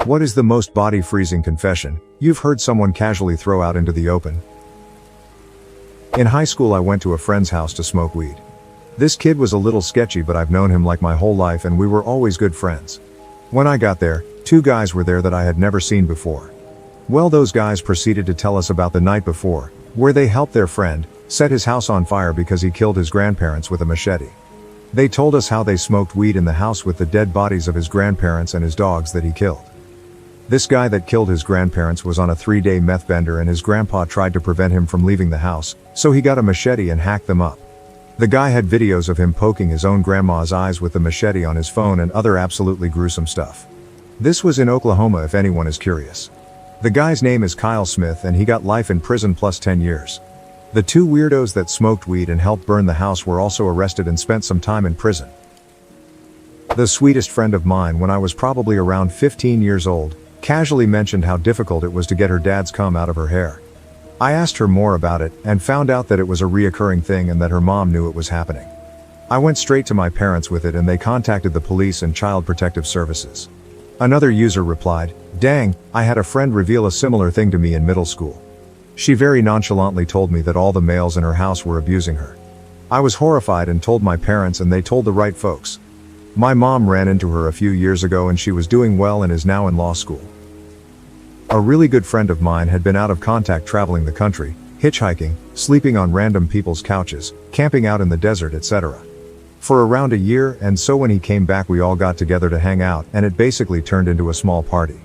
What is the most body-freezing confession you've heard someone casually throw out into the open? In high school I went to a friend's house to smoke weed. This kid was a little sketchy, but I've known him like my whole life and we were always good friends. When I got there, two guys were there that I had never seen before. Well, those guys proceeded to tell us about the night before, where they helped their friend set his house on fire because he killed his grandparents with a machete. They told us how they smoked weed in the house with the dead bodies of his grandparents and his dogs that he killed. This guy that killed his grandparents was on a 3-day meth bender and his grandpa tried to prevent him from leaving the house, so he got a machete and hacked them up. The guy had videos of him poking his own grandma's eyes with the machete on his phone and other absolutely gruesome stuff. This was in Oklahoma if anyone is curious. The guy's name is Kyle Smith and he got life in prison plus 10 years. The two weirdos that smoked weed and helped burn the house were also arrested and spent some time in prison. The sweetest friend of mine, when I was probably around 15 years old, casually mentioned how difficult it was to get her dad's cum out of her hair. I asked her more about it and found out that it was a reoccurring thing and that her mom knew it was happening. I went straight to my parents with it and they contacted the police and Child Protective Services. Another user replied, "Dang, I had a friend reveal a similar thing to me in middle school. She very nonchalantly told me that all the males in her house were abusing her. I was horrified and told my parents and they told the right folks. My mom ran into her a few years ago and she was doing well and is now in law school." A really good friend of mine had been out of contact traveling the country, hitchhiking, sleeping on random people's couches, camping out in the desert, etc. for around a year, and so when he came back we all got together to hang out and it basically turned into a small party.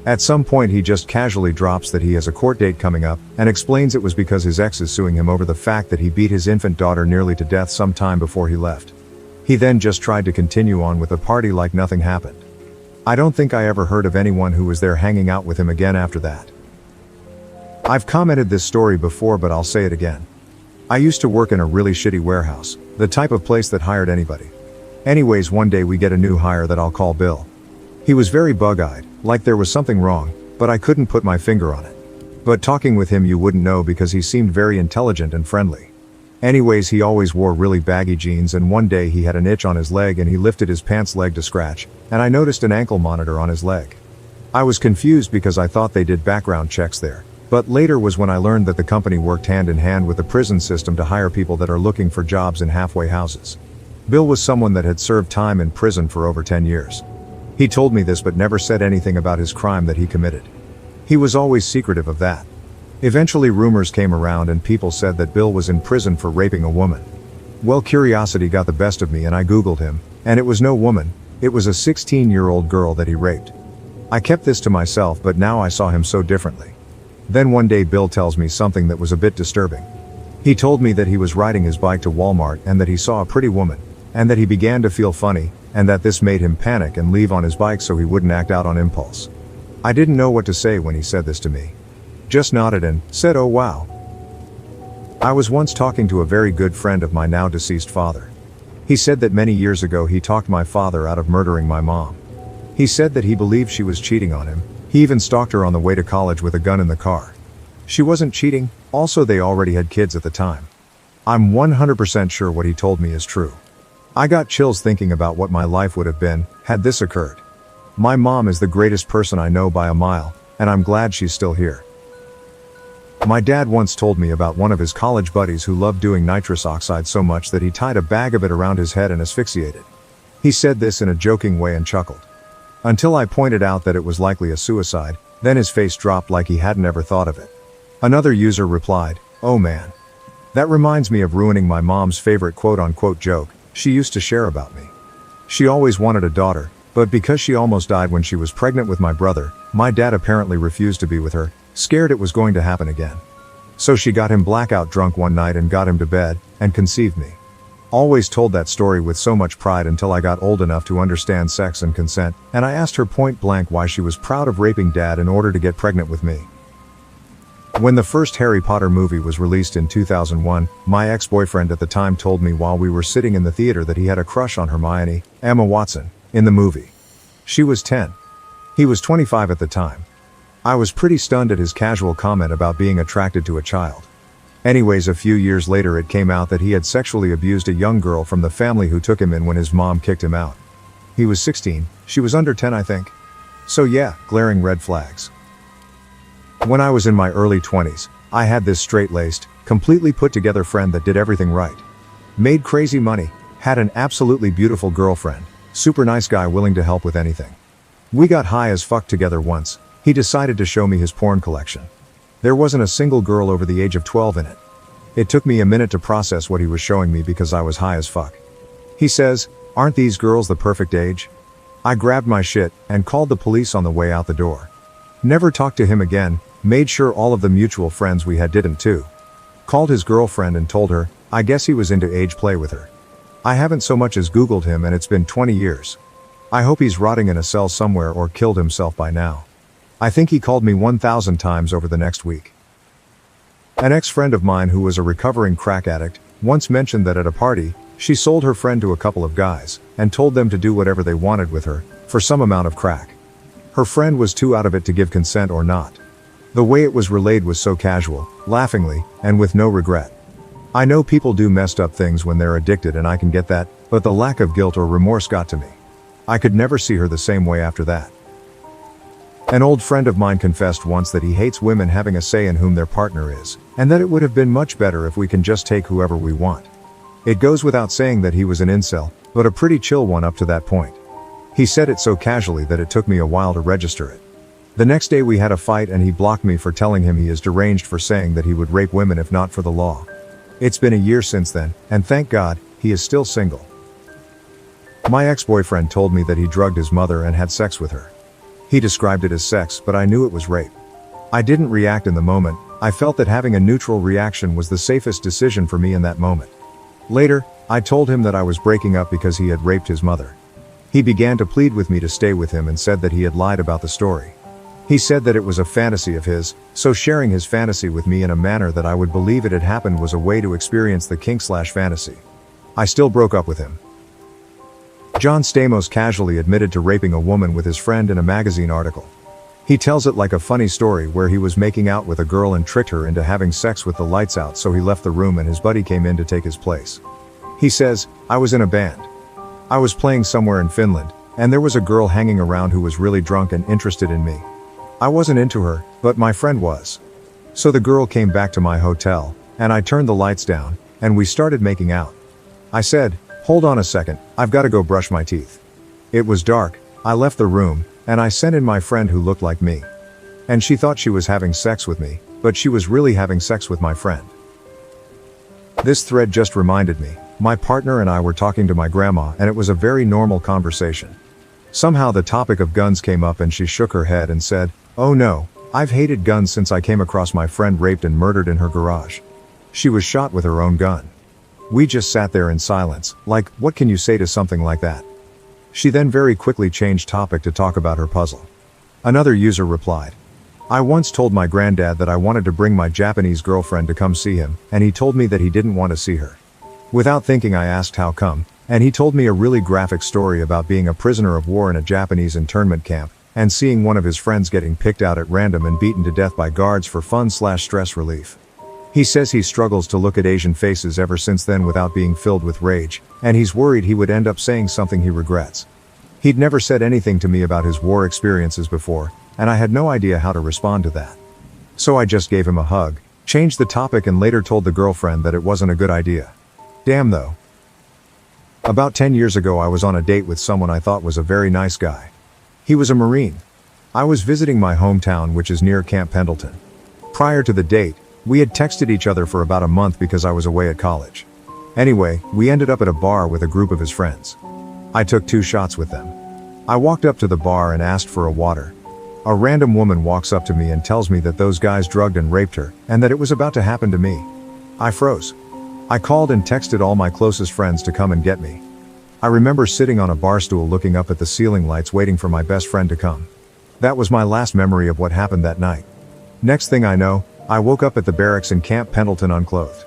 At some point he just casually drops that he has a court date coming up and explains it was because his ex is suing him over the fact that he beat his infant daughter nearly to death some time before he left. He then just tried to continue on with the party like nothing happened. I don't think I ever heard of anyone who was there hanging out with him again after that. I've commented this story before, but I'll say it again. I used to work in a really shitty warehouse, the type of place that hired anybody. Anyways, one day we get a new hire that I'll call Bill. He was very bug-eyed, like there was something wrong, but I couldn't put my finger on it. But talking with him you wouldn't know because he seemed very intelligent and friendly. Anyways, he always wore really baggy jeans and one day he had an itch on his leg and he lifted his pants leg to scratch, and I noticed an ankle monitor on his leg. I was confused because I thought they did background checks there, but later was when I learned that the company worked hand in hand with the prison system to hire people that are looking for jobs in halfway houses. Bill was someone that had served time in prison for over 10 years. He told me this but never said anything about his crime that he committed. He was always secretive of that. Eventually rumors came around and people said that Bill was in prison for raping a woman. Well, curiosity got the best of me and I googled him, and it was no woman, it was a 16-year-old girl that he raped. I kept this to myself, but now I saw him so differently. Then one day Bill tells me something that was a bit disturbing. He told me that he was riding his bike to Walmart and that he saw a pretty woman, and that he began to feel funny, and that this made him panic and leave on his bike so he wouldn't act out on impulse. I didn't know what to say when he said this to me. Just nodded and said, "Oh wow." I was once talking to a very good friend of my now deceased father. He said that many years ago he talked my father out of murdering my mom. He said that he believed she was cheating on him. He even stalked her on the way to college with a gun in the car. She wasn't cheating, also they already had kids at the time. I'm 100% sure what he told me is true. I got chills thinking about what my life would have been had this occurred. My mom is the greatest person I know by a mile, and I'm glad she's still here. My dad once told me about one of his college buddies who loved doing nitrous oxide so much that he tied a bag of it around his head and asphyxiated. He said this in a joking way and chuckled. Until I pointed out that it was likely a suicide, then his face dropped like he hadn't ever thought of it. Another user replied, "Oh man. That reminds me of ruining my mom's favorite quote-unquote joke she used to share about me. She always wanted a daughter, but because she almost died when she was pregnant with my brother, my dad apparently refused to be with her, scared it was going to happen again. So she got him blackout drunk one night and got him to bed, and conceived me. Always told that story with so much pride until I got old enough to understand sex and consent, and I asked her point blank why she was proud of raping dad in order to get pregnant with me. When the first Harry Potter movie was released in 2001, my ex-boyfriend at the time told me while we were sitting in the theater that he had a crush on Hermione, Emma Watson, in the movie. She was 10. He was 25 at the time. I was pretty stunned at his casual comment about being attracted to a child. Anyways, a few years later it came out that he had sexually abused a young girl from the family who took him in when his mom kicked him out. He was 16, she was under 10 I think. So yeah, glaring red flags. When I was in my early 20s, I had this straight-laced, completely put-together friend that did everything right. Made crazy money, had an absolutely beautiful girlfriend, super nice guy willing to help with anything. We got high as fuck together once. He decided to show me his porn collection. There wasn't a single girl over the age of 12 in it. It took me a minute to process what he was showing me because I was high as fuck. He says, "Aren't these girls the perfect age?" I grabbed my shit and called the police on the way out the door. Never talked to him again, made sure all of the mutual friends we had didn't too. Called his girlfriend and told her, I guess he was into age play with her. I haven't so much as Googled him and it's been 20 years. I hope he's rotting in a cell somewhere or killed himself by now. I think he called me 1,000 times over the next week. An ex-friend of mine who was a recovering crack addict once mentioned that at a party, she sold her friend to a couple of guys and told them to do whatever they wanted with her for some amount of crack. Her friend was too out of it to give consent or not. The way it was relayed was so casual, laughingly, and with no regret. I know people do messed up things when they're addicted and I can get that, but the lack of guilt or remorse got to me. I could never see her the same way after that. An old friend of mine confessed once that he hates women having a say in whom their partner is, and that it would have been much better if we can just take whoever we want. It goes without saying that he was an incel, but a pretty chill one up to that point. He said it so casually that it took me a while to register it. The next day we had a fight and he blocked me for telling him he is deranged for saying that he would rape women if not for the law. It's been a year since then, and thank God, he is still single. My ex-boyfriend told me that he drugged his mother and had sex with her. He described it as sex, but I knew it was rape. I didn't react in the moment. I felt that having a neutral reaction was the safest decision for me in that moment. Later, I told him that I was breaking up because he had raped his mother. He began to plead with me to stay with him and said that he had lied about the story. He said that it was a fantasy of his, so sharing his fantasy with me in a manner that I would believe it had happened was a way to experience the kink/fantasy. I still broke up with him. John Stamos casually admitted to raping a woman with his friend in a magazine article. He tells it like a funny story where he was making out with a girl and tricked her into having sex with the lights out, so he left the room and his buddy came in to take his place. He says, "I was in a band. I was playing somewhere in Finland, and there was a girl hanging around who was really drunk and interested in me. I wasn't into her, but my friend was. So the girl came back to my hotel, and I turned the lights down, and we started making out. I said, 'Hold on a second, I've got to go brush my teeth.' It was dark, I left the room, and I sent in my friend who looked like me. And she thought she was having sex with me, but she was really having sex with my friend." This thread just reminded me, my partner and I were talking to my grandma and it was a very normal conversation. Somehow the topic of guns came up and she shook her head and said, "Oh no, I've hated guns since I came across my friend raped and murdered in her garage. She was shot with her own gun." We just sat there in silence, like, what can you say to something like that? She then very quickly changed topic to talk about her puzzle. Another user replied, "I once told my granddad that I wanted to bring my Japanese girlfriend to come see him, and he told me that he didn't want to see her. Without thinking I asked how come, and he told me a really graphic story about being a prisoner of war in a Japanese internment camp, and seeing one of his friends getting picked out at random and beaten to death by guards for fun/stress relief. He says he struggles to look at Asian faces ever since then without being filled with rage, and he's worried he would end up saying something he regrets. He'd never said anything to me about his war experiences before, and I had no idea how to respond to that. So I just gave him a hug, changed the topic and later told the girlfriend that it wasn't a good idea. Damn though. About 10 years ago I was on a date with someone I thought was a very nice guy. He was a Marine. I was visiting my hometown, which is near Camp Pendleton. Prior to the date, we had texted each other for about a month because I was away at college. Anyway, we ended up at a bar with a group of his friends. I took 2 shots with them. I walked up to the bar and asked for a water. A random woman walks up to me and tells me that those guys drugged and raped her, and that it was about to happen to me. I froze. I called and texted all my closest friends to come and get me. I remember sitting on a bar stool looking up at the ceiling lights waiting for my best friend to come. That was my last memory of what happened that night. Next thing I know, I woke up at the barracks in Camp Pendleton unclothed.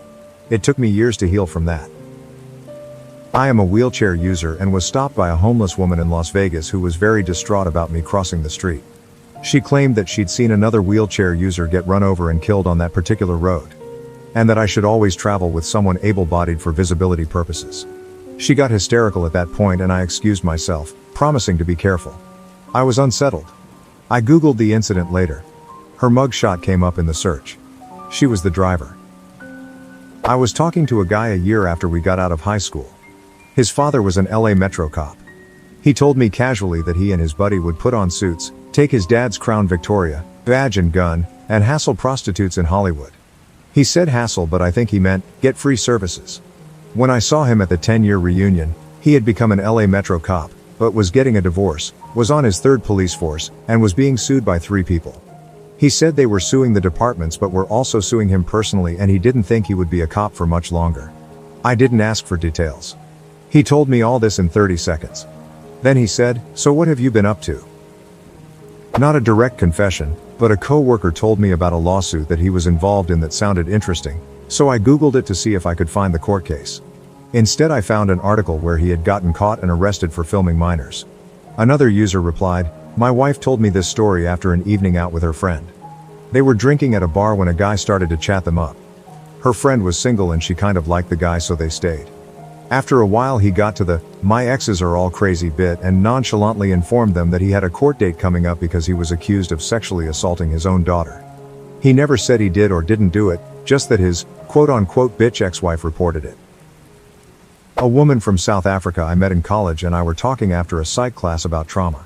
It took me years to heal from that. I am a wheelchair user and was stopped by a homeless woman in Las Vegas who was very distraught about me crossing the street. She claimed that she'd seen another wheelchair user get run over and killed on that particular road, and that I should always travel with someone able-bodied for visibility purposes. She got hysterical at that point and I excused myself, promising to be careful. I was unsettled. I googled the incident later. Her mugshot came up in the search. She was the driver. I was talking to a guy a year after we got out of high school. His father was an LA Metro cop. He told me casually that he and his buddy would put on suits, take his dad's Crown Victoria, badge and gun, and hassle prostitutes in Hollywood. He said hassle, but I think he meant get free services. When I saw him at the 10-year reunion, he had become an LA Metro cop, but was getting a divorce, was on his third police force, and was being sued by 3 people. He said they were suing the departments but were also suing him personally, and he didn't think he would be a cop for much longer. I didn't ask for details. He told me all this in 30 seconds. Then he said, "So what have you been up to?" Not a direct confession, but a coworker told me about a lawsuit that he was involved in that sounded interesting, so I googled it to see if I could find the court case. Instead, I found an article where he had gotten caught and arrested for filming minors. Another user replied, "My wife told me this story after an evening out with her friend. They were drinking at a bar when a guy started to chat them up. Her friend was single and she kind of liked the guy, so they stayed. After a while he got to the 'my exes are all crazy' bit and nonchalantly informed them that he had a court date coming up because he was accused of sexually assaulting his own daughter. He never said he did or didn't do it, just that his quote-unquote bitch ex-wife reported it." A woman from South Africa I met in college and I were talking after a psych class about trauma.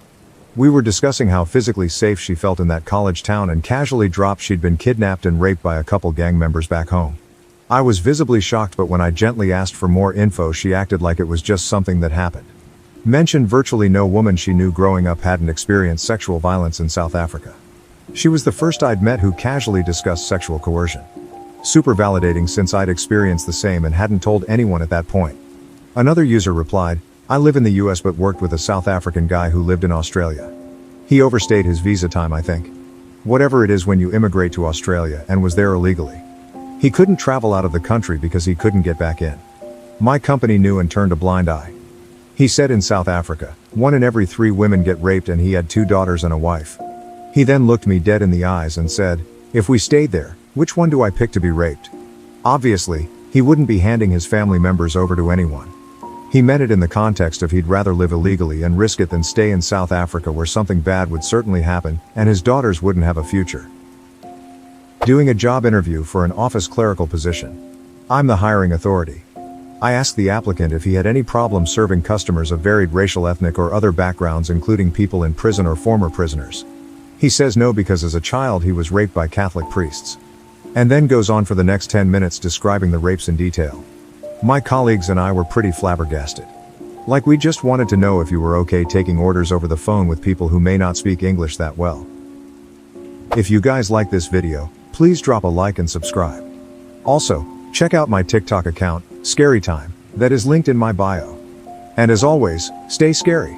We were discussing how physically safe she felt in that college town and casually dropped she'd been kidnapped and raped by a couple gang members back home. I was visibly shocked, but when I gently asked for more info she acted like it was just something that happened. Mentioned virtually no woman she knew growing up hadn't experienced sexual violence in South Africa. She was the first I'd met who casually discussed sexual coercion. Super validating since I'd experienced the same and hadn't told anyone at that point. Another user replied, "I live in the US but worked with a South African guy who lived in Australia. He overstayed his visa time, I think. Whatever it is when you immigrate to Australia, and was there illegally. He couldn't travel out of the country because he couldn't get back in. My company knew and turned a blind eye. He said in South Africa, 1 in every 3 women get raped and he had 2 daughters and a wife. He then looked me dead in the eyes and said, 'If we stayed there, which one do I pick to be raped?' Obviously, he wouldn't be handing his family members over to anyone. He meant it in the context of he'd rather live illegally and risk it than stay in South Africa where something bad would certainly happen, and his daughters wouldn't have a future." Doing a job interview for an office clerical position. I'm the hiring authority. I asked the applicant if he had any problem serving customers of varied racial, ethnic, or other backgrounds, including people in prison or former prisoners. He says no because as a child he was raped by Catholic priests. And then goes on for the next 10 minutes describing the rapes in detail. My colleagues and I were pretty flabbergasted. Like we just wanted to know if you were okay taking orders over the phone with people who may not speak English that well. If you guys like this video, please drop a like and subscribe. Also, check out my TikTok account, Scary Time, that is linked in my bio. And as always, stay scary.